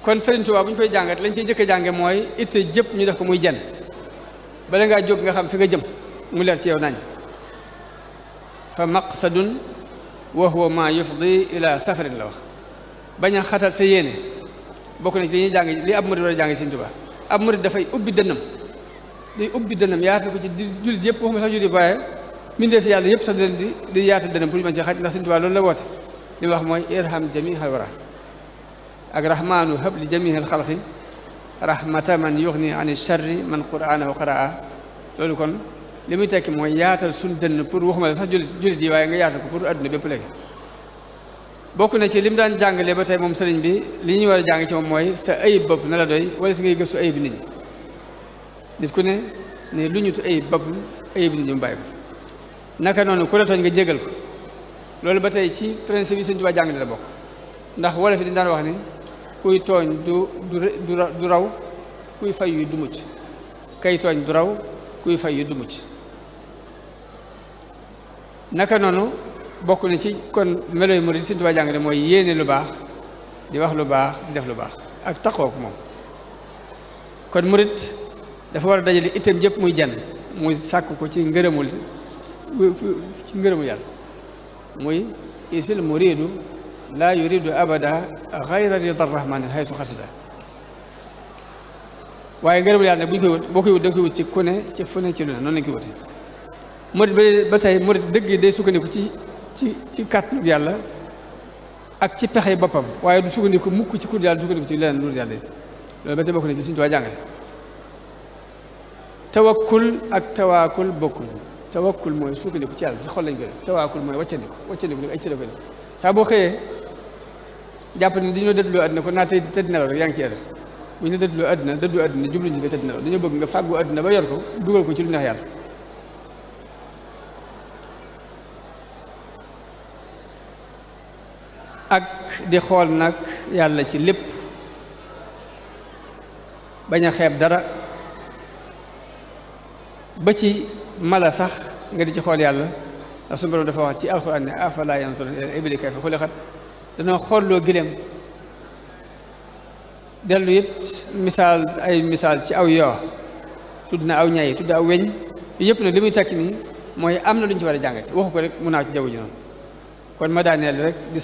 kon Sëriñ Tuubaa bu ñu koy jàngat lañ ciy jëkk a jànge mooy itte jëpp ñu def ko muy jenn bala ngaa jóg nga xam fi nga jëm mu leer ci yow nañ fa maqsadun wa huwa ma yufdi ila safarin la wax bañ a xatal sa yéene bokk na ci li ñuy jàng li ab murid war a jàng Sëriñ Tuubaa ab murid dafay ubbi dënnam day ubbi dënnam yaatal ko ci jullit yëpp waxuma sax jullit waaye mbindeef yàlla yëpp sax di yaatal dënnam pour ñu mën ci xaj ndax Sëriñ Tuubaa loolu la woote li mu wax mooy irham jami'al wara ak rahmaanu hab li jami'il xalqi rahmata man yughni ani sharri man qur'anahu qaraa loolu kon li muy tekki mooy yaatal suñ dënn pour waxuma la sax jullit yi waaye nga yaatal ko pour adduna bépp léegi bokk na ci li mu daan jàngalee ba tey moom sëriñ bi li ñuy war a jàng ci moom mooy sa ayib bopp na la doy wala si ngay gëstu ayib nit ñi nit ku ne ne lu ñu tu ayib bopp ayib nit ñi mu bàyyi ko naka noonu ku la tooñ nga jégal ko loolu ba tey ci principe yi Sëriñ Tuubaa jàngale la bokk ndax wala fi dañ daan wax ni kuy tooñ du raw kuy fay yu du mucc kay tooñ du raw kuy fay yu du mucc naka noonu bokk na ci kon meloy murid Sëriñ Tuubaa jàngale mooy yéene lu baax di wax lu baax di def lu baax ak taxoo ko moom kon murid dafa war a dajale itam jëpp muy jenn muy sàkk ko ci ngërëmul yàlla muy isil muridu laa yuridu abada xayra rida rahmani haysu xasida waaye ngërëmul yàlla nag bu ñu koy wut boo koy wut da nga koy wut ci ku ne ci fu ne ci lu ne noonu lañ koy wute murid ba tey murid dëgg day sukkandiku ci kàttanu yàlla ak ci pexe boppam waaye du sukkandiku mukk ci kur yàlla du sukkandiku ci leneen lu yàlla loolu ba tey bokk na ci Sëriñ Tuubaa jàngale tawakkul ak tawaakul bokkul tawakkul mooy sukkandiku ci yàlla ci xol lañ koy def tawaakul mooy waccandiku ay cëra koy def saa boo xëyee jàpp ne dañoo dëddloo àdduna ko naa tëdd nelaw rek yaa ngi ci erreur bu ñu dëddloo àdduna jubluñ ci nga tëdd nelaw dañoo bëgg nga fàggu àdduna ba yor ko dugal ko ci lu neex yàlla ak di xool nag yàlla ci lépp bañ a xeeb dara ba ci mala sax nga di ci xool yàlla ndax suñu borom dafa wax ci alxuraan ne afalaa yanzuruuna ilal ibili kayfa xuliqat danoo xoolloo gileem dellu it misaal ci aw yoo tudd na aw ñay tudd aw weñ yëpp nag li muy tekki nii mooy am na lu ñu ci war a jàngate waxu ko rek mun naa ci jaww ji noonu kon ma daaneel rek di